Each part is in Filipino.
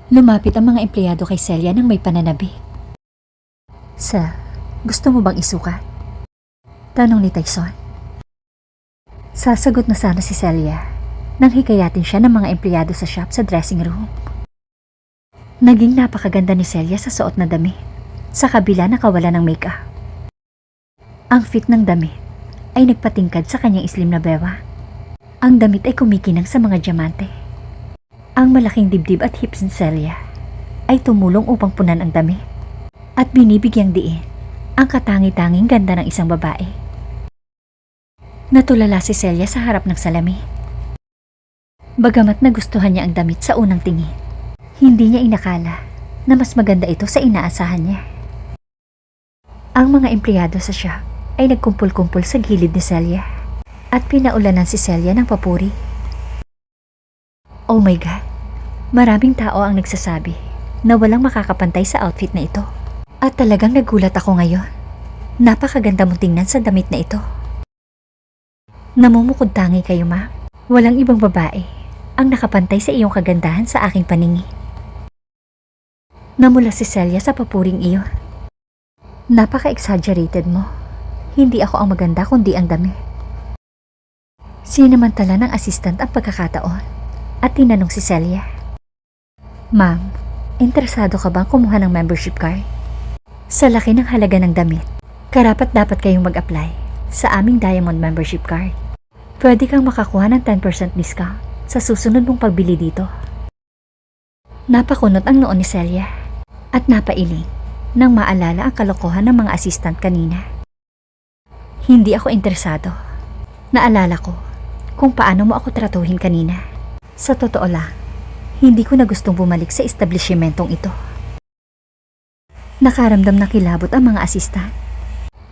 Lumapit ang mga empleyado kay Celia nang may pananabik. Sir, gusto mo bang isukat? Tanong ni Tyson. Sasagot na sana si Celia nang hikayatin siya ng mga empleyado sa shop sa dressing room. Naging napakaganda ni Celia sa suot na damit, sa kabila na kawalan ng makeup. Ang fit ng damit ay nagpatingkad sa kanyang islim na bewa. Ang damit ay kumikinang sa mga diamante. Ang malaking dibdib at hips ni Celia ay tumulong upang punan ang damit at binibigyang diin ang katangi-tanging ganda ng isang babae. Natulala si Celia sa harap ng salamin. Bagamat nagustuhan niya ang damit sa unang tingin, hindi niya inakala na mas maganda ito sa inaasahan niya. Ang mga empleyado sa shop ay nagkumpul-kumpul sa gilid ni Celia at pinaulanan si Celia ng papuri. Oh my God! Maraming tao ang nagsasabi na walang makakapantay sa outfit na ito. At talagang nagulat ako ngayon. Napakaganda mong tingnan sa damit na ito. Namumukod tangi kayo, ma. Walang ibang babae ang nakapantay sa iyong kagandahan sa aking paningin. Namula si Celia sa papuring iyon. Napaka-exaggerated mo. Hindi ako ang maganda kundi ang damit. Sinamantala ng assistant ang pagkakataon at tinanong si Celia. Ma'am, interesado ka bang kumuha ng membership card? Sa laki ng halaga ng damit, karapat dapat kayong mag-apply sa aming Diamond membership card. Pwede kang makakuha ng 10% discount sa susunod mong pagbili dito. Napakunot ang noo ni Celia at napailing nang maalala ang kalokohan ng mga assistant kanina. Hindi ako interesado. Naalala ko kung paano mo ako tratuhin kanina. Sa totoo lang, hindi ko na gustong bumalik sa establishmentong ito. Nakaramdam na kilabot ang mga asistan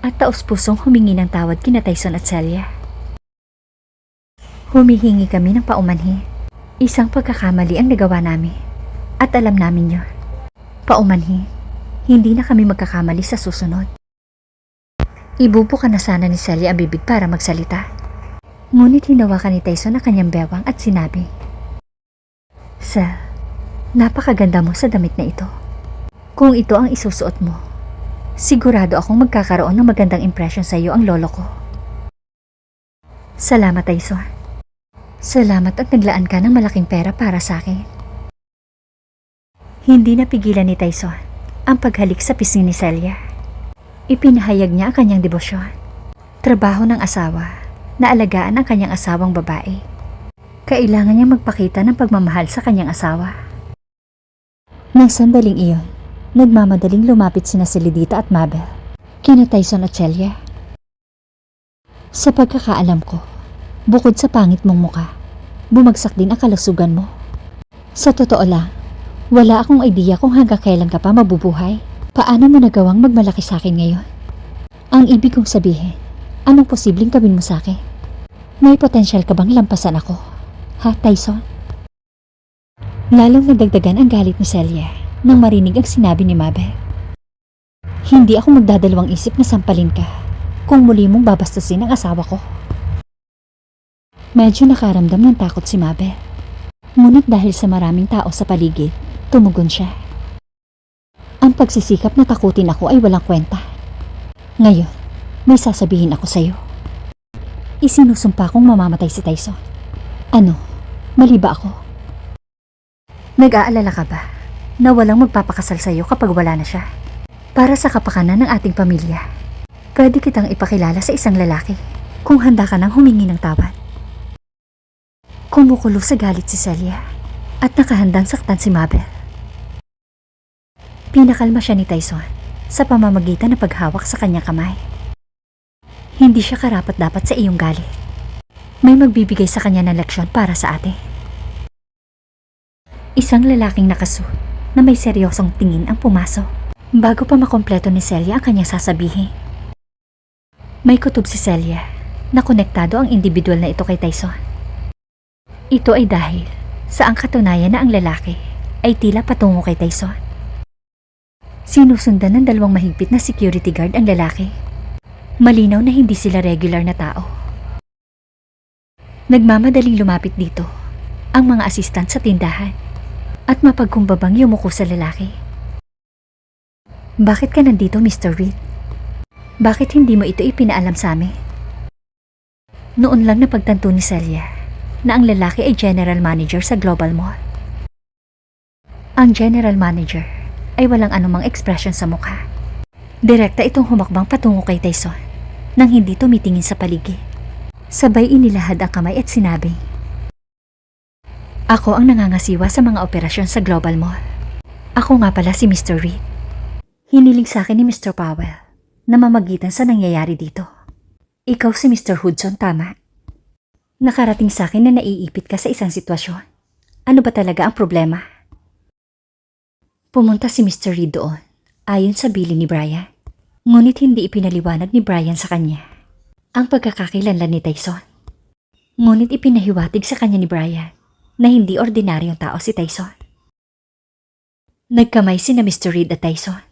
at taos-pusong humingi ng tawad kina Tyson at Celia. Humihingi kami ng paumanhin. Isang pagkakamali ang nagawa namin at alam namin yun. Paumanhin, hindi na kami magkakamali sa susunod. Ibubuka na sana ni Celia ang bibig para magsalita. Ngunit hinawakan ni Tyson ang kanyang bewang at sinabi, Sir, napakaganda mo sa damit na ito. Kung ito ang isusuot mo, sigurado akong magkakaroon ng magandang impression sa iyo ang lolo ko. Salamat, Tyson. Salamat at naglaan ka ng malaking pera para sa akin. Hindi napigilan ni Tyson ang paghalik sa pisngi ni Celia. Ipinahayag niya ang kanyang debosyon. Trabaho ng asawa na alagaan ang kanyang asawang babae. Kailangan niyang magpakita ng pagmamahal sa kanyang asawa. Nang sandaling iyon, nagmamadaling lumapit sina Celidita at Mabel, kina Tyson at Celia. Sa pagkakaalam ko, bukod sa pangit mong muka, bumagsak din ang kalusugan mo. Sa totoo lang, wala akong idea kung hanggang kailan ka pa mabubuhay. Paano mo nagawang magmalaki sa akin ngayon? Ang ibig kong sabihin, anong posibleng gawin mo sa akin? May potensyal ka bang lampasan ako? Ha, Tyson? Lalong nadagdagan ang galit ni Celia nang marinig ang sinabi ni Mabel. Hindi ako magdadalawang isip na sampalin ka kung muli mong babastusin ang asawa ko. Medyo nakaramdam ng takot si Mabel. Ngunit dahil sa maraming tao sa paligid, tumugon siya. Ang pagsisikap na takutin ako ay walang kwenta. Ngayon, may sasabihin ako sa'yo. Isinusumpa kong mamamatay si Tyson. Ano? Mali ba ako? Nag-aalala ka ba na walang magpapakasal sa'yo kapag wala na siya? Para sa kapakanan ng ating pamilya, pwede kitang ipakilala sa isang lalaki kung handa ka nang humingi ng tawad. Kumukulo sa galit si Celia at nakahandang saktan si Mabel. Pinakalma siya ni Tyson sa pamamagitan ng paghawak sa kanyang kamay. Hindi siya karapat-dapat sa iyong galit. May magbibigay sa kanya ng leksyon para sa atin. Isang lalaking nakasuot na may seryosong tingin ang pumasok bago pa makompleto ni Celia ang kanyang sasabihin. May kutob si Celia na konektado ang individual na ito kay Tyson. Ito ay dahil sa ang katunayan na ang lalaki ay tila patungo kay Tyson. Sinusundan ng dalawang mahigpit na security guard ang lalaki. Malinaw na hindi sila regular na tao. Nagmamadaling lumapit dito ang mga asistant sa tindahan. at mapagkumbabang yumuko sa lalaki. Bakit ka nandito, Mr. Reed? Bakit hindi mo ito ipinaalam sa amin? Noon lang napagtanto ni Celia na ang lalaki ay general manager sa Global Mall. Ang general manager ay walang anumang ekspresyon sa mukha. Direkta itong humakbang patungo kay Tyson nang hindi tumitingin sa paligid. Sabay inilahad ang kamay at sinabi, "Ako ang nangangasiwa sa mga operasyon sa Global Mall. Ako nga pala si Mr. Reed. Hiniling sa akin ni Mr. Powell na mamagitan sa nangyayari dito. Ikaw si Mr. Hudson, tama? Nakarating sa akin na naiipit ka sa isang sitwasyon. Ano ba talaga ang problema?" Pumunta si Mr. Reed doon, ayon sa bilin ni Brian. Ngunit hindi ipinaliwanag ni Brian sa kanya ang pagkakakilanlan ni Tyson. Ngunit ipinahiwatig sa kanya ni Brian na hindi ordinaryong tao si Tyson. Nagkamay sina Mr. Reed at Tyson.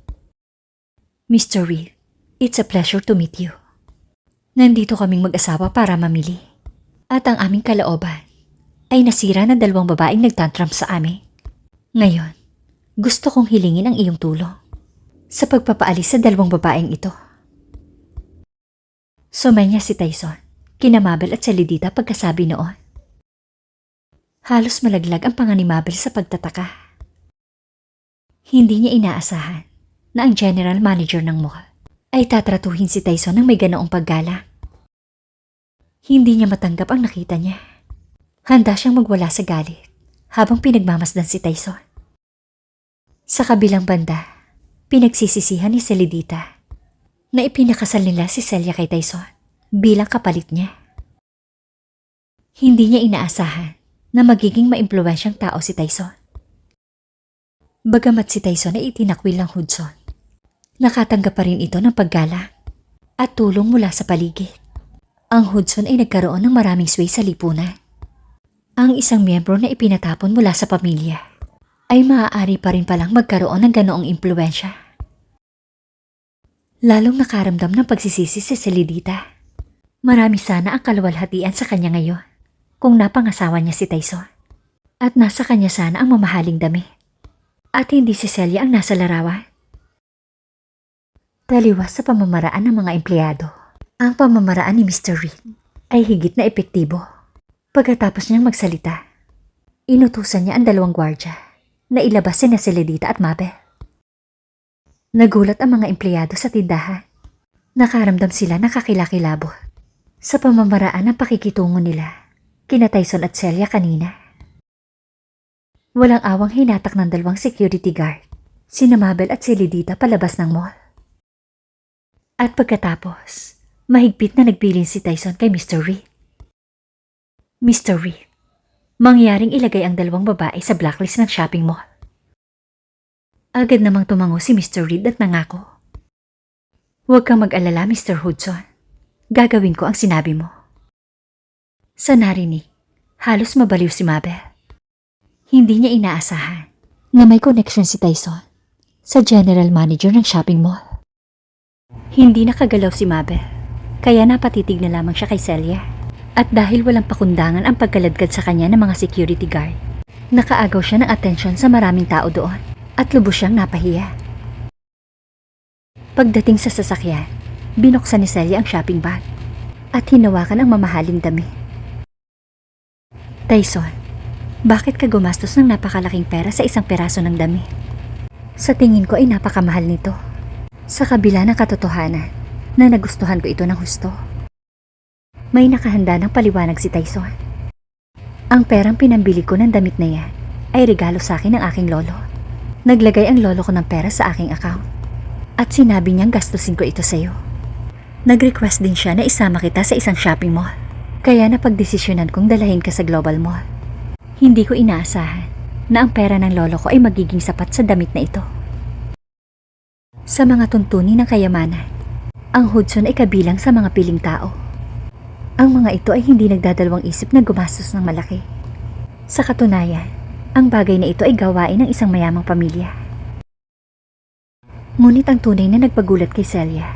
"Mr. Reed, it's a pleasure to meet you. Nandito kaming mag-asawa para mamili. At ang aming kalooban ay nasira ng dalawang babaeng nagtantrum sa amin. Ngayon, gusto kong hilingin ang iyong tulong sa pagpapaalis sa dalawang babaeng ito." Sumanya si Tyson, kina Mabel at Celidita pagkasabi noon. Halos malaglag ang panga ni Mabel sa pagtataka. Hindi niya inaasahan na ang general manager ng mall ay tatratuhin si Tyson ng may ganoong paggalang. Hindi niya matanggap ang nakita niya. Handa siyang magwala sa galit habang pinagmamasdan si Tyson. Sa kabilang banda, pinagsisisihan ni Celidita na ipinakasal nila si Celia kay Tyson bilang kapalit niya. Hindi niya inaasahan na magiging maimpluwensyang tao si Tyson. Bagamat si Tyson ay itinakwil ng Hudson, nakatanggap pa rin ito ng paggalang at tulong mula sa paligid. Ang Hudson ay nagkaroon ng maraming sway sa lipunan. Ang isang miyembro na ipinatapon mula sa pamilya ay maaari pa rin palang magkaroon ng ganoong impluwensya. Lalong nakaramdam ng pagsisisi si Celidita. Marami sana ang kaluwalhatian sa kanya ngayon kung napangasawa niya si Tyson. At nasa kanya sana ang mamahaling damit. At hindi si Celia ang nasa larawan. Taliwas sa pamamaraan ng mga empleyado, ang pamamaraan ni Mr. Reed ay higit na epektibo. Pagkatapos niyang magsalita, inutusan niya ang dalawang gwardya na ilabas sina Celidita at Mabel. Nagulat ang mga empleyado sa tindahan. Nakaramdam sila ng kakilakilabot sa pamamaraan ng pakikitungo nila kina Tyson at Celia kanina. Walang awang hinatak ng dalawang security guard sina Mabel at Celidita palabas ng mall. At pagkatapos, mahigpit na nagbilin si Tyson kay Mr. Reed. "Mr. Reed, mangyaring ilagay ang dalawang babae sa blacklist ng shopping mall." Agad namang tumango si Mr. Reed at nangako, "Huwag kang mag-alala, Mr. Hudson. Gagawin ko ang sinabi mo." Sa narinig, halos mabaliw si Mabel. Hindi niya inaasahan na may connection si Tyson sa general manager ng shopping mall. Hindi nakagalaw si Mabel, kaya napatitig na lamang siya kay Celia. At dahil walang pakundangan ang pagkaladkad sa kanya ng mga security guard, nakaagaw siya ng atensyon sa maraming tao doon at lubos siyang napahiya. Pagdating sa sasakyan, binuksan ni Celia ang shopping bag at hinawakan ang mamahaling damit. "Tyson, bakit ka gumastos ng napakalaking pera sa isang peraso ng damit? Sa tingin ko ay napakamahal nito. Sa kabila ng katotohanan na nagustuhan ko ito ng husto." May nakahanda ng paliwanag si Tyson. "Ang perang pinambili ko ng damit na yan ay regalo sa akin ng aking lolo. Naglagay ang lolo ko ng pera sa aking account at sinabi niyang gastusin ko ito sa'yo. Nag-request din siya na isama kita sa isang shopping mall. Kaya napagdesisyonan kong dalahin ka sa Global Mall. Hindi ko inaasahan na ang pera ng lolo ko ay magiging sapat sa damit na ito." Sa mga tuntunin ng kayamanan, ang Hudson ay kabilang sa mga piling tao. Ang mga ito ay hindi nagdadalawang isip na gumastos ng malaki. Sa katunayan, ang bagay na ito ay gawain ng isang mayamang pamilya. Ngunit ang tunay na nagpagulat kay Celia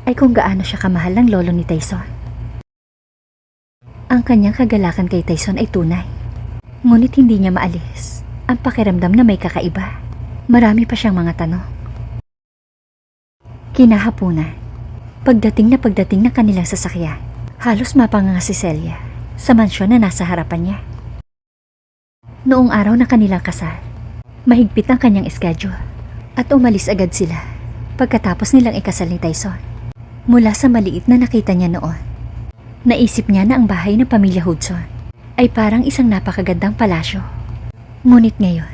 ay kung gaano siya kamahal ng lolo ni Tyson. Ang kanyang kagalakan kay Tyson ay tunay, ngunit hindi niya maalis ang pakiramdam na may kakaiba. Marami pa siyang mga tanong. Kinahapunan, pagdating na kanilang sasakyan, halos mapanganga si Celia sa mansyon na nasa harapan niya. Noong araw na kanilang kasal, mahigpit ang kanyang schedule at umalis agad sila pagkatapos nilang ikasal ni Tyson. Mula sa maliit na nakita niya noon, naisip niya na ang bahay ng pamilya Hudson ay parang isang napakagandang palasyo. Ngunit ngayon,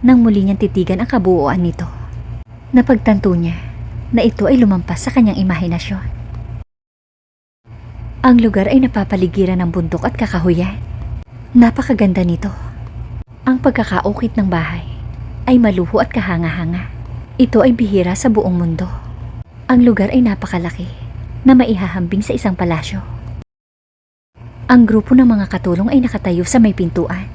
nang muli niyang titigan ang kabuuan nito, napagtanto niya na ito ay lumampas sa kanyang imahinasyon. Ang lugar ay napapaligiran ng bundok at kakahuyan. Napakaganda nito. Ang pagkakaukit ng bahay ay maluho at kahanga-hanga. Ito ay bihira sa buong mundo. Ang lugar ay napakalaki na maihahambing sa isang palasyo. Ang grupo ng mga katulong ay nakatayo sa may pintuan.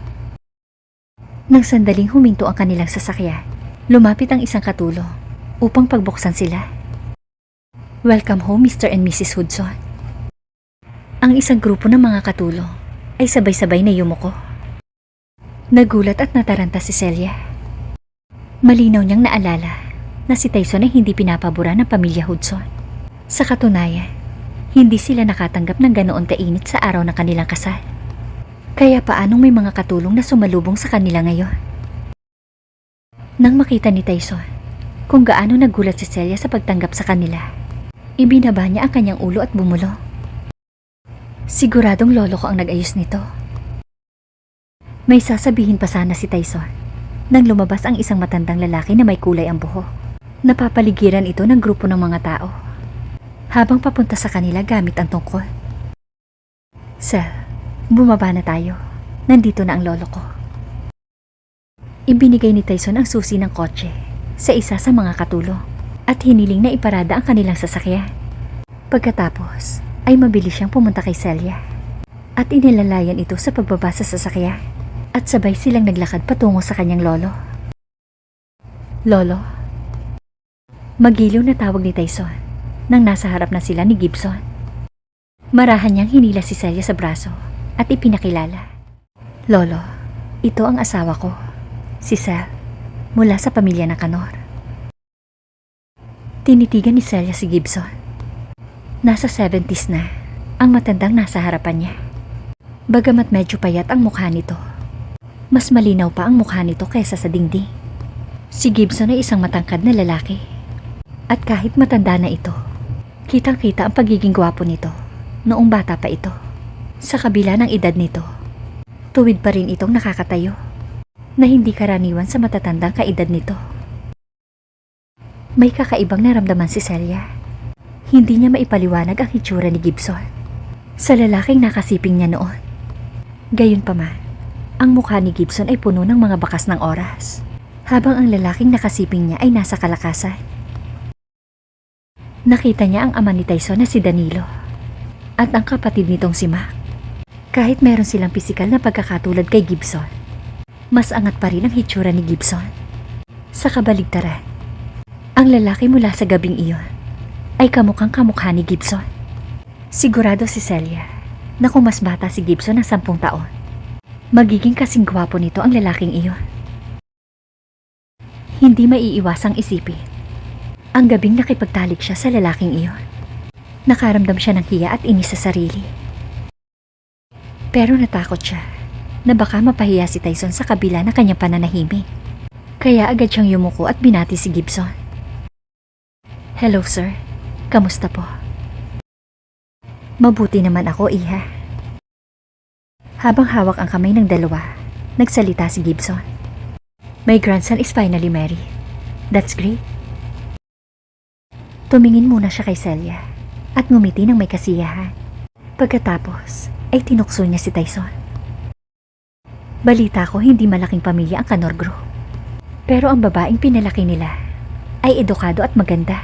Nang sandaling huminto ang kanilang sasakyan, lumapit ang isang katulong upang pagbuksan sila. Welcome home, Mr. and Mrs. Hudson. Ang isang grupo ng mga katulong ay sabay-sabay na yumuko. Nagulat at nataranta si Celia. Malinaw niyang naalala na si Tyson ay hindi pinapabura ng pamilya Hudson. Sa katunayan, hindi sila nakatanggap ng ganoon kainit sa araw ng kanilang kasal. Kaya paanong may mga katulong na sumalubong sa kanila ngayon? Nang makita ni Tyson kung gaano nagulat si Celia sa pagtanggap sa kanila, ibinaba niya ang kanyang ulo at bumulong. Siguradong lolo ko ang nag-ayos nito. May sasabihin pa sana si Tyson nang lumabas ang isang matandang lalaki na may kulay ang buhok. Napapaligiran ito ng grupo ng mga tao habang papunta sa kanila gamit ang tungkol. Sir, bumaba na tayo. Nandito na ang lolo ko. Ibinigay ni Tyson ang susi ng kotse sa isa sa mga katulong at hiniling na iparada ang kanilang sasakyan. Pagkatapos ay mabilis siyang pumunta kay Celia at inilalayan ito sa pagbaba sa sasakyan. At sabay silang naglakad patungo sa kanyang lolo. Lolo? Magiliw na tawag ni Tyson nang nasa harap na sila ni Gibson. Marahan niyang hinila si Celia sa braso at ipinakilala. Lolo, ito ang asawa ko, si Sel, mula sa pamilya ng Canor. Tinitigan ni Celia si Gibson. Nasa 70s na ang matandang nasa harapan niya. Bagamat medyo payat ang mukha nito, mas malinaw pa ang mukha nito kaysa sa dingding. Si Gibson ay isang matangkad na lalaki. At kahit matanda na ito, kitang-kita ang pagiging gwapo nito noong bata pa ito. Sa kabila ng edad nito, tuwid pa rin itong nakakatayo na hindi karaniwan sa matatandang kaedad nito. May kakaibang naramdaman si Celia. Hindi niya maipaliwanag ang hitsura ni Gibson sa lalaking nakasiping niya noon. Gayunpaman, ang mukha ni Gibson ay puno ng mga bakas ng oras, habang ang lalaking nakasiping niya ay nasa kalakasan. Nakita niya ang ama ni Tyson na si Danilo at ang kapatid nitong si Mac. Kahit meron silang pisikal na pagkakatulad kay Gibson, mas angat pa rin ang hitsura ni Gibson. Sa kabaligtaran, ang lalaki mula sa gabing iyon ay kamukhang kamukha ni Gibson. Sigurado si Celia na kung mas bata si Gibson ng 10 taon, magiging kasing gwapo nito ang lalaking iyon. Hindi maiiwasang isipin, ang gabing nakipagtalik siya sa lalaking iyon. Nakaramdam siya ng hiya at inis sa sarili. Pero natakot siya na baka mapahiya si Tyson sa kabila ng kanyang pananahimik. Kaya agad siyang yumuko at binati si Gibson. Hello sir, kamusta po? Mabuti naman ako, iha. Habang hawak ang kamay ng dalawa, nagsalita si Gibson. My grandson is finally married. That's great. Tumingin muna siya kay Celia at ngumiti ng may kasiyahan. Pagkatapos ay tinukso niya si Tyson. Balita ko hindi malaking pamilya ang Canor Group. Pero ang babaeng pinalaki nila ay edukado at maganda.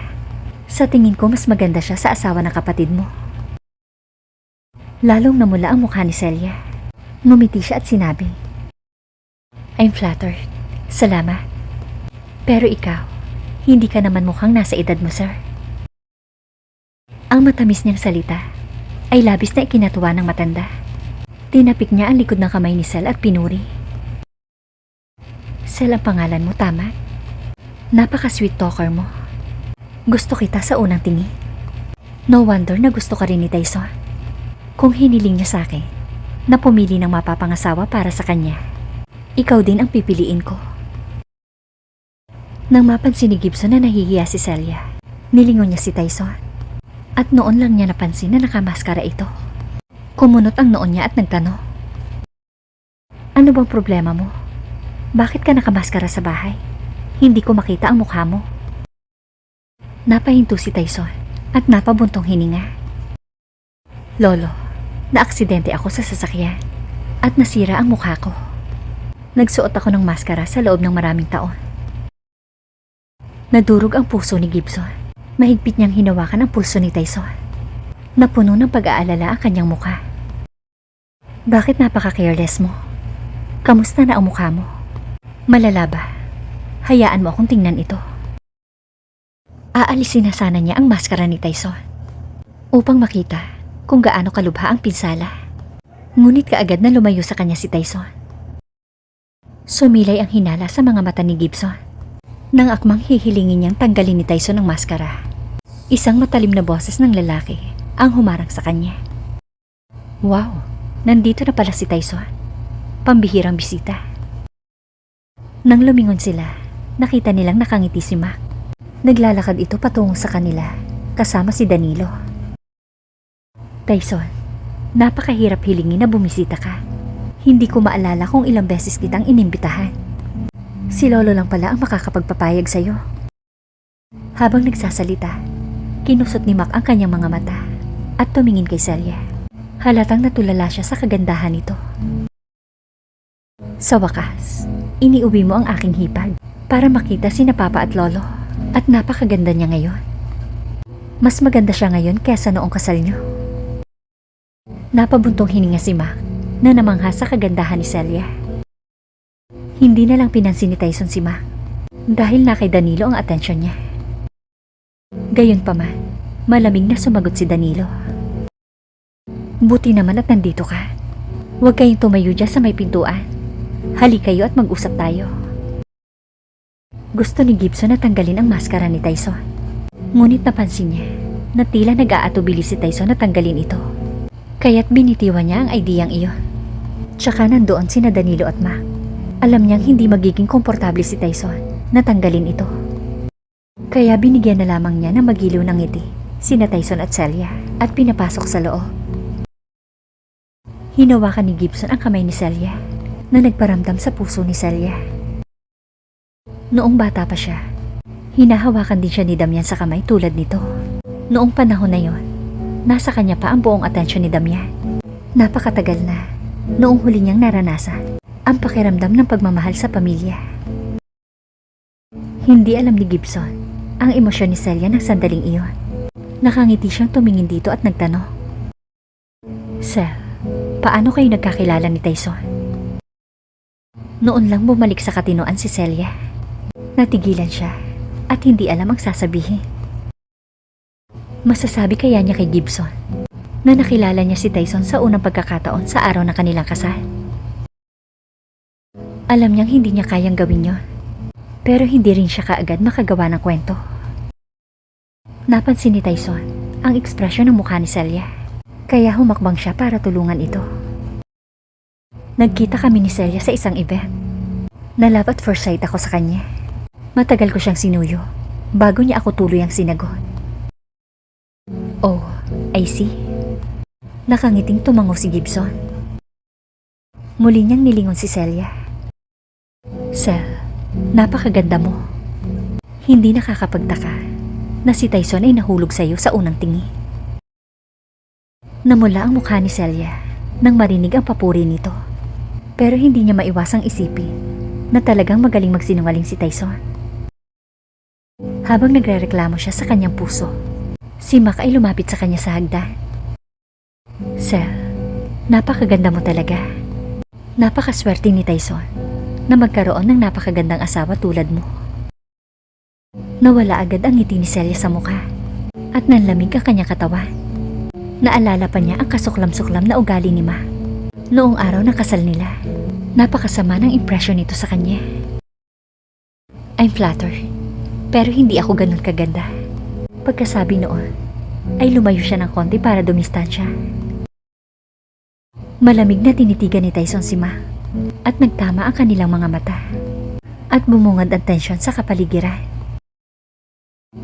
Sa tingin ko mas maganda siya sa asawa ng kapatid mo. Lalong namula ang mukha ni Celia. Ngumiti siya at sinabi, I'm flattered. Salamat. Pero ikaw, hindi ka naman mukhang nasa edad mo, sir. Ang matamis niyang salita ay labis na ikinatuwa ng matanda. Tinapik niya ang likod ng kamay ni Sel at pinuri. Sel ang pangalan mo, tama? Napaka-sweet talker mo. Gusto kita sa unang tingin. No wonder na gusto ka rin ni Tyson. Kung hiniling niya sa akin na pumili ng mapapangasawa para sa kanya, ikaw din ang pipiliin ko. Nang mapansin ni Gibson na nahihiya si Celia, nilingon niya si Tyson. At noon lang niya napansin na nakamaskara ito. Kumunot ang noon niya at nagtanong, "Ano bang problema mo? Bakit ka nakamaskara sa bahay? Hindi ko makita ang mukha mo." Napahinto si Tyson at napabuntong hininga. "Lolo, naaksidente ako sa sasakyan at nasira ang mukha ko. Nagsuot ako ng maskara sa loob ng maraming taon." Nadurog ang puso ni Gibson. Mahigpit niyang hinawakan ang pulso ni Tyson. Napuno ng pag-aalala ang kanyang mukha. "Bakit napaka-careless mo? Kamusta na ang mukha mo? Malala ba? Hayaan mo akong tingnan ito." Aalisin na sana niya ang maskara ni Tyson upang makita kung gaano kalubha ang pinsala. Ngunit kaagad na lumayo sa kanya si Tyson. Sumilay ang hinala sa mga mata ni Gibson. Nang akmang hihilingin niyang tanggalin ni Tyson ang maskara, isang matalim na boses ng lalaki ang humarang sa kanya. "Wow, nandito na pala si Tyson. Pambihirang bisita." Nang lumingon sila, nakita nilang nakangiti si Mac. Naglalakad ito patungo sa kanila, kasama si Danilo. "Tyson, napakahirap hilingin na bumisita ka. Hindi ko maalala kung ilang beses kitang inimbitahan. Si Lolo lang pala ang makakapagpapayag sa'yo." Habang nagsasalita, kinusot ni Mac ang kanyang mga mata at tumingin kay Celia. Halatang natulala siya sa kagandahan nito. "Sa wakas, iniuwi mo ang aking hipag para makita sina Papa at Lolo. At napakaganda niya ngayon. Mas maganda siya ngayon kesa noong kasal niyo." Napabuntong hininga si Mac na namangha sa kagandahan ni Celia. Hindi na lang pinansin ni Tyson si Mac dahil na kay Danilo ang atensyon niya. Gayunpaman, malamig na sumagot si Danilo. "Buti naman at nandito ka. Huwag kayong tumayo dyan sa may pintuan. Hali kayo at mag-usap tayo." Gusto ni Gibson na tanggalin ang maskara ni Tyson. Ngunit napansin niya na tila nag-aatubili si Tyson na tanggalin ito. Kaya't binitiwan niya ang ideyang iyon. Tsaka nandoon sina Danilo at Mac. Alam niyang hindi magiging komportable si Tyson na tanggalin ito. Kaya binigyan na lamang niya ng magiliw ng ngiti sina Tyson at Celia at pinapasok sa loob. Hinawakan ni Gibson ang kamay ni Celia na nagparamdam sa puso ni Celia. Noong bata pa siya, hinahawakan din siya ni Damian sa kamay tulad nito. Noong panahon na yon, nasa kanya pa ang buong atensyon ni Damian. Napakatagal na noong huli niyang naranasan ang pakiramdam ng pagmamahal sa pamilya. Hindi alam ni Gibson ang emosyon ni Celia ng sandaling iyon. Nakangiti siyang tumingin dito at nagtanong, "Cel, paano kayo nagkakilala ni Tyson?" Noon lang bumalik sa katinoan si Celia. Natigilan siya at hindi alam ang sasabihin. Masasabi kaya niya kay Gibson na nakilala niya si Tyson sa unang pagkakataon sa araw ng kanilang kasal? Alam niyang hindi niya kayang gawin yon, pero hindi rin siya kaagad makagawa ng kwento. Napansin ni Tyson ang ekspresyon ng mukha ni Celia, kaya humakbang siya para tulungan ito. Nagkita kami ni Celia sa isang event. Na-love at first sight ako sa kanya. Matagal ko siyang sinuyo bago niya ako tuluyang sinagot. "Oh, I see." Nakangiting tumango si Gibson. Muli niyang nilingon si Celia. "Cel, napakaganda mo. Hindi nakakapagtaka na si Tyson ay nahulog sa iyo sa unang tingin." Namula ang mukha ni Celia nang marinig ang papuri nito. Pero hindi niya maiwasang isipin na talagang magaling magsinungaling si Tyson. Habang nagrereklamo siya sa kanyang puso, si Mac ay lumapit sa kanya sa hagdan. "Cel, napakaganda mo talaga. Napakaswerte ni Tyson na magkaroon ng napakagandang asawa tulad mo." Nawala agad ang ngiti ni Celia sa mukha at nanlamig ang kanyang katawan. Naalala pa niya ang kasuklam-suklam na ugali ni Ma noong araw ng kasal nila. Napakasama ng impresyon nito sa kanya. I'm flattered, pero hindi ako ganun kaganda. Pagkasabi noon, ay lumayo siya ng konti para dumistansya. Malamig na tinitigan ni Tyson si Ma at nagtama ang kanilang mga mata at bumungad ang tensyon sa kapaligiran.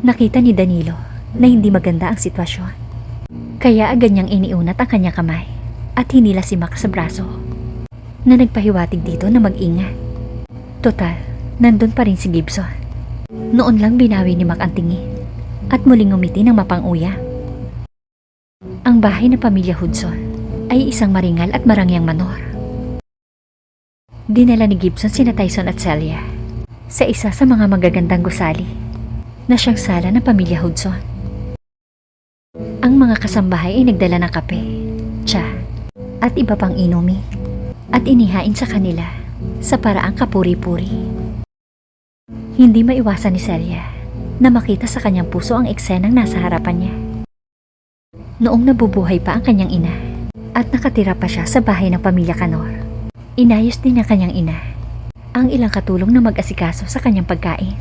Nakita ni Danilo na hindi maganda ang sitwasyon, kaya agad niyang iniunat ang kanyang kamay at hinila si Mac sa braso na nagpahiwatig dito na mag-ingat. Total, nandun pa rin si Gibson. Noon lang binawi ni Mac ang tingin at muling ngumiti ng mapang-uya. Ang bahay ng pamilya Hudson ay isang maringal at marangyang manor. Dinala ni Gibson sina Tyson at Celia sa isa sa mga magagandang gusali na siyang sala ng pamilya Hudson. Ang mga kasambahay ay nagdala ng kape, tsa, at iba pang inumin at inihain sa kanila sa paraang kapuri-puri. Hindi maiwasan ni Celia na makita sa kanyang puso ang eksenang nasa harapan niya. Noong nabubuhay pa ang kanyang ina at nakatira pa siya sa bahay ng pamilya Canor, inayos din ng kanyang ina ang ilang katulong na mag-asikaso sa kanyang pagkain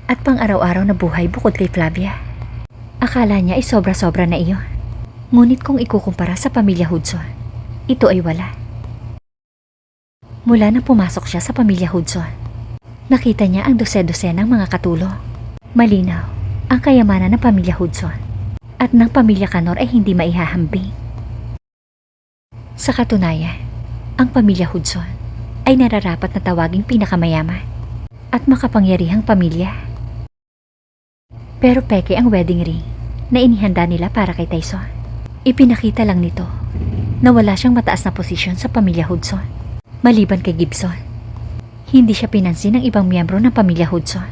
at pang-araw-araw na buhay bukod kay Flavia. Akala niya ay sobra-sobra na iyon. Ngunit kung ikukumpara sa pamilya Hudson, ito ay wala. Mula nang pumasok siya sa pamilya Hudson, nakita niya ang dose-dosenang mga katulong. Malinaw, ang kayamanan ng pamilya Hudson at ng pamilya Canor ay hindi maihahambing. Sa katunayan, ang pamilya Hudson ay nararapat na tawaging pinakamayaman at makapangyarihang pamilya. Pero peke ang wedding ring na inihanda nila para kay Tyson. Ipinakita lang nito na wala siyang mataas na posisyon sa pamilya Hudson, maliban kay Gibson. Hindi siya pinansin ng ibang miyembro ng pamilya Hudson.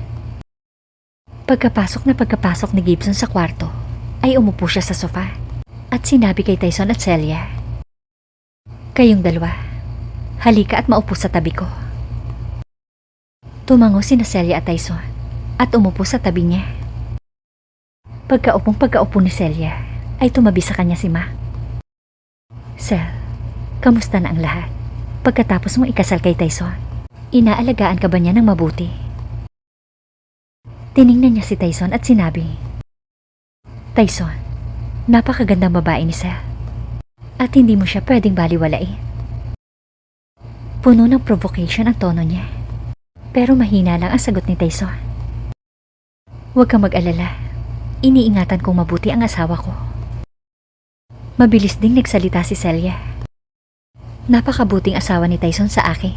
Pagkapasok ni Gibson sa kwarto, ay umupo siya sa sofa at sinabi kay Tyson at Celia, "Kayong dalawa, halika at maupo sa tabi ko." Tumango sina Celia at Tyson at umupo sa tabi niya. Pagkaupo ni Celia, ay tumabi sa kanya si Ma. "Cel, kamusta na ang lahat? Pagkatapos mong ikasal kay Tyson, inaalagaan ka ba niya ng mabuti?" Tiningnan niya si Tyson at sinabi, "Tyson, napakagandang babae ni Cel at hindi mo siya pwedeng baliwalain." Puno ng provocation ang tono niya, pero mahina lang ang sagot ni Tyson. "Huwag kang mag-alala, iniingatan kong mabuti ang asawa ko." Mabilis ding nagsalita si Celia. Napakabuting asawa ni Tyson sa akin.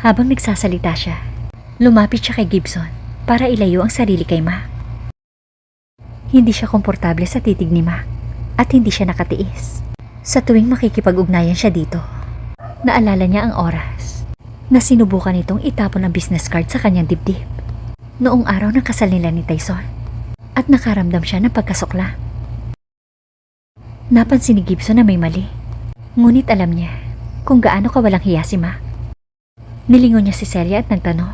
Habang nagsasalita siya, lumapit siya kay Gibson para ilayo ang sarili kay Ma. Hindi siya komportable sa titig ni Ma at hindi siya nakatiis. Sa tuwing makikipag-ugnayan siya dito, naalala niya ang oras na sinubukan itong itapon ang business card sa kanyang dibdib noong araw ng kasal nila ni Tyson at nakaramdam siya ng pagkasukla. Napansin ni Gibson na may mali, ngunit alam niya kung gaano kawalang hiya si Ma. Nilingon niya si Celia at nagtanong,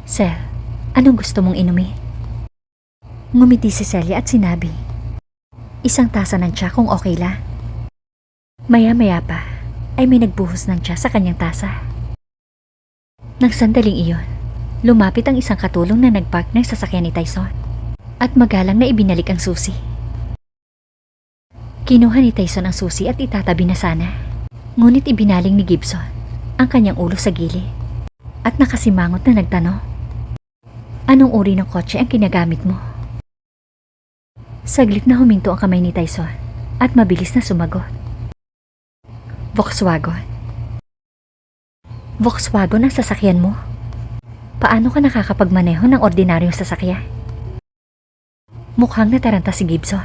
"Cel, anong gusto mong inumin?" Ngumiti si Celia at sinabi, "Isang tasa ng tsa kung okay lang." Maya-maya pa ay may nagbuhos ng tsa sa kanyang tasa. Nang sandaling iyon, lumapit ang isang katulong na nagpark ng sasakyan ni Tyson at magalang na ibinalik ang susi. Kinuha ni Tyson ang susi at itatabi na sana, ngunit ibinaling ni Gibson ang kanyang ulo sa gilid at nakasimangot na nagtanong, "Anong uri ng kotse ang kinagamit mo?" Saglit na huminto ang kamay ni Tyson at mabilis na sumagot, "Volkswagen." "Volkswagen ang sasakyan mo? Paano ka nakakapagmaneho ng ordinaryong sasakyan?" Mukhang nataranta si Gibson.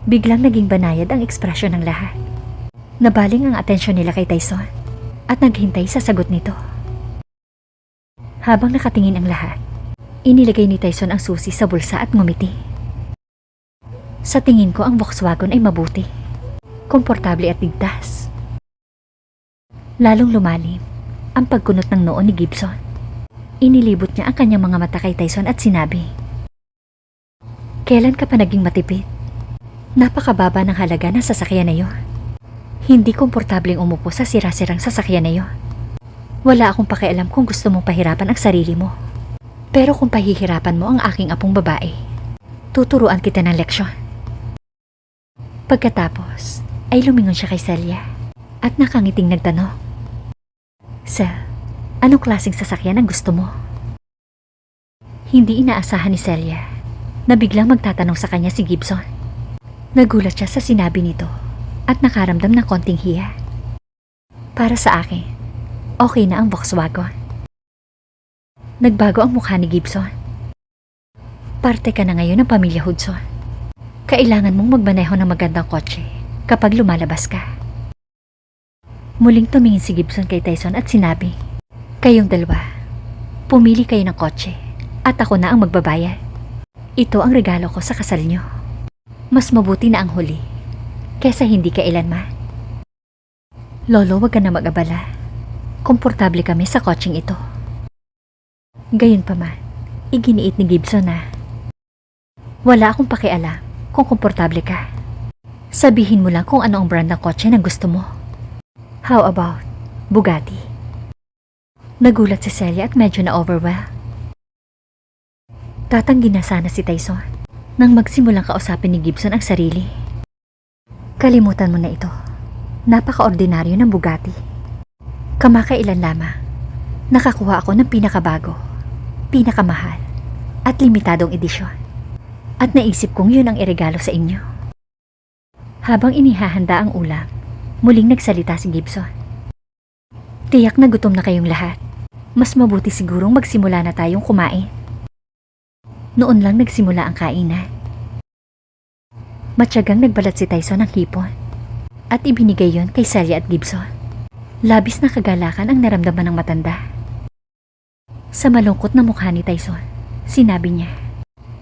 Biglang naging banayad ang ekspresyon ng lahat. Nabaling ang atensyon nila kay Tyson at naghintay sa sagot nito. Habang nakatingin ang lahat, inilagay ni Tyson ang susi sa bulsa at ngumiti. "Sa tingin ko ang Volkswagen ay mabuti, komportable at ligtas." Lalong lumalim ang pagkunot ng noo ni Gibson. Inilibot niya ang kanyang mga mata kay Tyson at sinabi, "Kailan ka pa naging matipid? Napakababa ng halaga ng sasakyan na yon. Hindi komportableng umupo sa sira-sirang sasakyan na yon. Wala akong pakialam kung gusto mong pahirapan ang sarili mo. Pero kung pahihirapan mo ang aking apong babae, tuturuan kita ng leksyon. Pagkatapos, ay lumingon siya kay Celia at nakangiting nagtanong, Sel, anong klaseng sasakyan ang gusto mo? Hindi inaasahan ni Celia na biglang magtatanong sa kanya si Gibson. Nagulat siya sa sinabi nito at nakaramdam ng konting hiya. Para sa akin, okay na ang Volkswagen. Nagbago ang mukha ni Gibson. Parte ka na ngayon ng pamilya Hudson. Kailangan mong magmaneho ng magandang kotse kapag lumalabas ka. Muling tumingin si Gibson kay Tyson at sinabi, kayong dalawa, pumili kayo ng kotse at ako na ang magbabayad. Ito ang regalo ko sa kasal nyo. Mas mabuti na ang huli kesa hindi kailanman. Lolo, wag ka na mag-abala. Komportable kami sa kotseng ito. Gayunpaman, iginiit ni Gibson na wala akong pakialam kung komportable ka. Sabihin mo lang kung ano ang brand ng kotse na gusto mo. How about Bugatti? Nagulat si Celia at medyo na-overwhelmed. Tatanggi na sana si Tyson nang magsimulang kausapin ni Gibson ang sarili. Kalimutan mo na ito. Napaka-ordinaryo ng Bugatti. Kamakailan lamang, nakakuha ako ng pinakabago, pinakamahal, at limitadong edisyon. At naisip kong yun ang iregalo sa inyo. Habang inihahanda ang ulam, muling nagsalita si Gibson. Tiyak na gutom na kayong lahat. Mas mabuti sigurong magsimula na tayong kumain. Noon lang nagsimula ang kainan. Matyagang nagbalat si Tyson ng hipon at ibinigay yon kay Celia at Gibson. Labis na kagalakan ang naramdaman ng matanda. Sa malungkot na mukha ni Tyson, sinabi niya,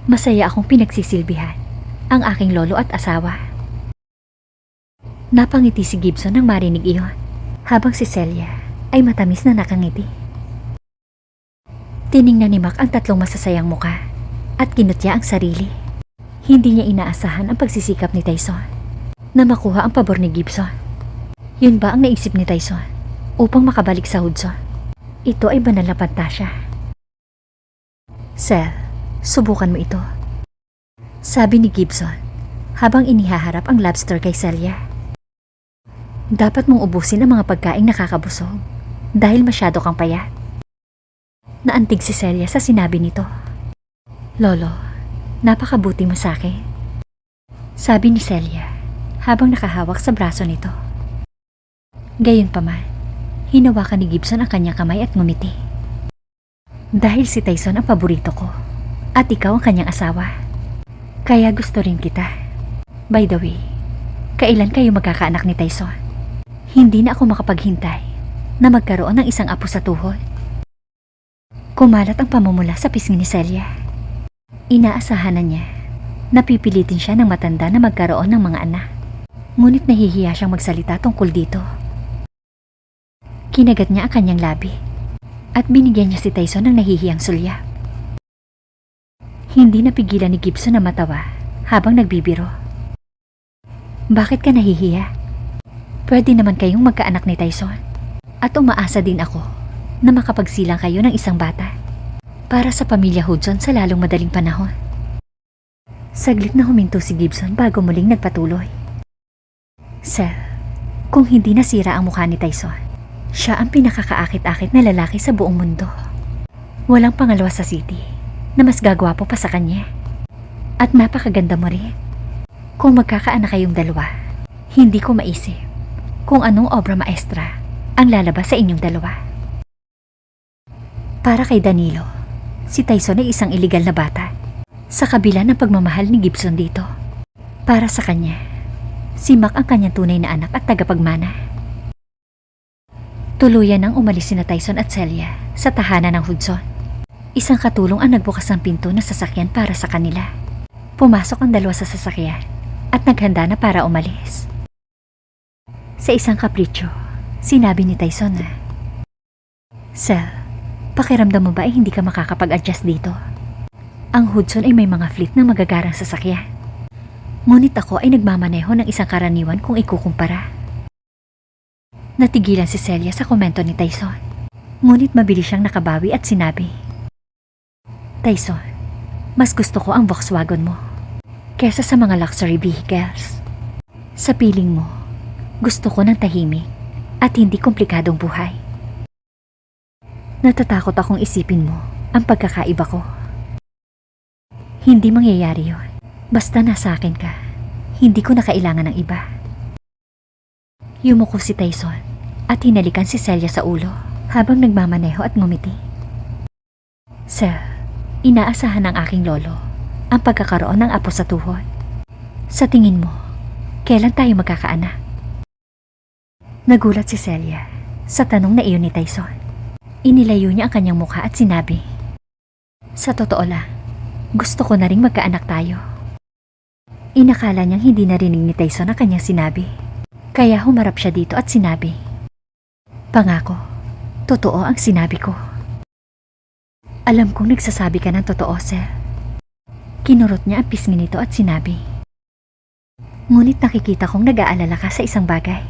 masaya akong pinagsisilbihan ang aking lolo at asawa. Napangiti si Gibson nang marinig iyon, habang si Celia ay matamis na nakangiti. Tiningnan ni Mac ang tatlong masasayang mukha at kinutya ang sarili. Hindi niya inaasahan ang pagsisikap ni Tyson na makuha ang pabor ni Gibson. Yun ba ang naisip ni Tyson upang makabalik sa Hudson? Ito ay banal na pantasya. Sel, subukan mo ito, sabi ni Gibson habang inihaharap ang lobster kay Celia. Dapat mong ubusin ang mga pagkaing nakakabusog dahil masyado kang payat. Naantig si Celia sa sinabi nito. Lolo, napakabuti mo sa akin, sabi ni Celia habang nakahawak sa braso nito. Gayunpaman, hinawakan ni Gibson ang kanyang kamay at ngumiti. Dahil si Tyson ang paborito ko at ikaw ang kanyang asawa, kaya gusto rin kita. By the way, kailan kayo magkakaanak ni Tyson? Hindi na ako makapaghintay na magkaroon ng isang apo sa tuhod. Kumalat ang pamumula sa pisngi ni Celia. Inaasahan na niya na pipilitin siya ng matanda na magkaroon ng mga anak. Ngunit nahihiya siyang magsalita tungkol dito. Kinagat niya ang kanyang labi at binigyan niya si Tyson ng nahihiyang sulyap. Hindi napigilan ni Gibson na matawa habang nagbibiro. Bakit ka nahihiya? Pwede naman kayong magkaanak ni Tyson at umaasa din ako na makapagsilang kayo ng isang bata para sa pamilya Hudson sa lalong madaling panahon. Saglit na huminto si Gibson bago muling nagpatuloy. Sel, kung hindi nasira ang mukha ni Tyson, siya ang pinakakaakit-akit na lalaki sa buong mundo. Walang pangalawa sa city na mas gagwapo pa sa kanya. At napakaganda mo rin. Kung magkakaanak kayong dalawa, hindi ko maisip kung anong obra maestra ang lalabas sa inyong dalawa. Para kay Danilo, si Tyson ay isang iligal na bata sa kabila ng pagmamahal ni Gibson dito. Para sa kanya, si Mac ang kanyang tunay na anak at tagapagmana. Tuluyan nang umalis sina Tyson at Celia sa tahanan ng Hudson. Isang katulong ang nagbukas ng pinto na sasakyan para sa kanila. Pumasok ang dalawa sa sasakyan at naghanda na para umalis. Sa isang kapritsyo, sinabi ni Tyson na, Sel, pakiramdam mo ba ay hindi ka makakapag-adjust dito? Ang Hudson ay may mga fleet ng magagarang sasakyan. Ngunit ako ay nagmamaneho ng isang karaniwan kung ikukumpara. Natigilan si Celia sa komento ni Tyson. Ngunit mabilis siyang nakabawi at sinabi, Tyson, mas gusto ko ang Volkswagen mo kesa sa mga luxury vehicles. Sa piling mo, gusto ko ng tahimik at hindi komplikadong buhay. Natatakot akong isipin mo ang pagkakaiba ko. Hindi mangyayari yon. Basta nasa akin ka, hindi ko na kailangan ng iba. Yumuko si Tyson at hinalikan si Celia sa ulo habang nagmamaneho at ngumiti. Sir, inaasahan ng aking lolo ang pagkakaroon ng apo sa tuhod. Sa tingin mo, kailan tayo magkakaanak? Nagulat si Celia sa tanong na iyon ni Tyson. Inilayo niya ang kanyang mukha at sinabi, Sa totoo lang, gusto ko na ring magkaanak tayo. Inakala niyang hindi narinig ni Tyson ang kanyang sinabi. Kaya humarap siya dito at sinabi, Pangako, totoo ang sinabi ko. Alam kong nagsasabi ka ng totoo, sir. Kinurot niya ang pisngi nito at sinabi, Ngunit nakikita kong nag-aalala ka sa isang bagay.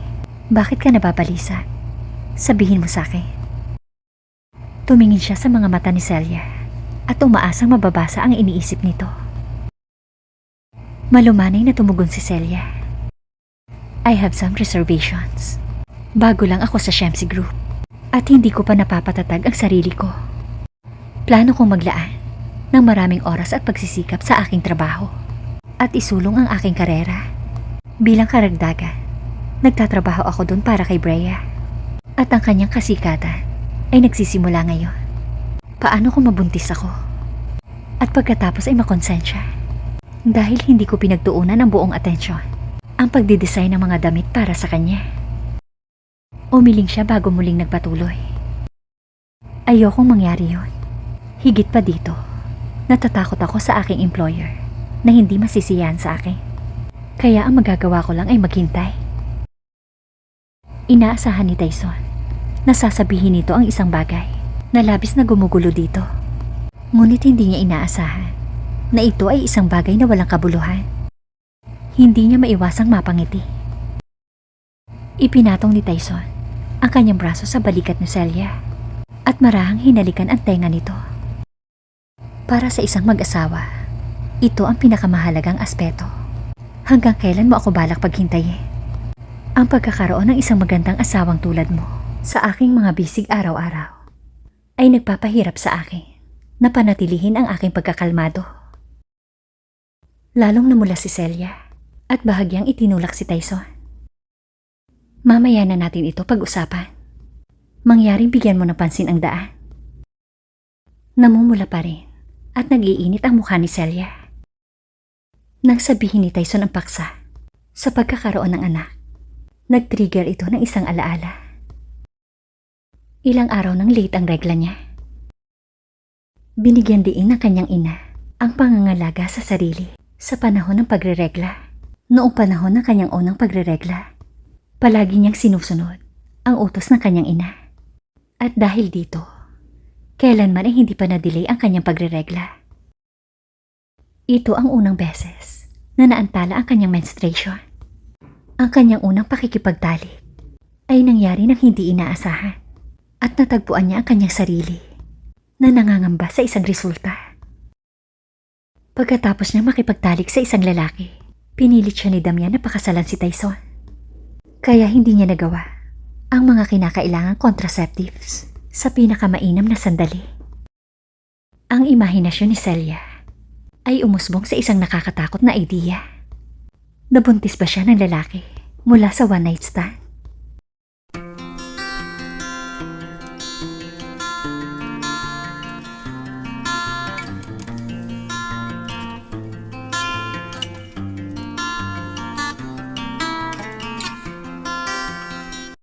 Bakit ka nababalisa? Sabihin mo sa akin. Tumingin siya sa mga mata ni Celia at umaasang mababasa ang iniisip nito. Malumanay na tumugon si Celia. I have some reservations. Bago lang ako sa Shamsi Group at hindi ko pa napapatatag ang sarili ko. Plano kong maglaan ng maraming oras at pagsisikap sa aking trabaho at isulong ang aking karera. Bilang karagdagan, nagtatrabaho ako doon para kay Brea at ang kanyang kasikatan ay nagsisimula ngayon. Paano kung mabuntis ako? At pagkatapos ay makonsensya? Dahil hindi ko pinagtuunan ang buong atensyon ang pagdidesign ng mga damit para sa kanya. Umiling siya bago muling nagpatuloy. Ayokong mangyari yon. Higit pa dito, natatakot ako sa aking employer na hindi masisiyahan sa akin. Kaya ang magagawa ko lang ay maghintay. Inaasahan ni Tyson na sasabihin nito ang isang bagay na labis na gumugulo dito. Ngunit hindi niya inaasahan na ito ay isang bagay na walang kabuluhan. Hindi niya maiwasang mapangiti. Ipinatong ni Tyson ang kanyang braso sa balikat ni Celia at marahang hinalikan ang tenga nito. Para sa isang mag-asawa, ito ang pinakamahalagang aspeto. Hanggang kailan mo ako balak paghintayin? Ang pagkakaroon ng isang magandang asawang tulad mo sa aking mga bisig araw-araw ay nagpapahirap sa akin na panatilihin ang aking pagkakalmado. Lalong namula si Celia at bahagyang itinulak si Tyson. Mamaya na natin ito pag-usapan. Mangyaring bigyan mo ng pansin ang daan. Namumula pa rin at nag-iinit ang mukha ni Celia. Nang sabihin ni Tyson ang paksa sa pagkakaroon ng anak, nag-trigger ito ng isang alaala. Ilang araw nang late ang regla niya. Binigyan diin ng kanyang ina ang pangangalaga sa sarili sa panahon ng pagreregla. Noong panahon ng kanyang unang pagreregla, palagi niyang sinusunod ang utos ng kanyang ina. At dahil dito, kailanman ay hindi pa na-delay ang kanyang pagreregla. Ito ang unang beses na naantala ang kanyang menstruation. Ang kanyang unang pakikipagtalik ay nangyari nang hindi inaasahan at natagpuan niya ang kanyang sarili na nangangamba sa isang resulta. Pagkatapos niya makipagtalik sa isang lalaki, pinilit siya ni Damian na pakasalan si Tyson. Kaya hindi niya nagawa ang mga kinakailangang contraceptives sa pinakamainam na sandali. Ang imahinasyon ni Celia ay umusbong sa isang nakakatakot na idea. Nabuntis ba siya ng lalaki mula sa one night stand?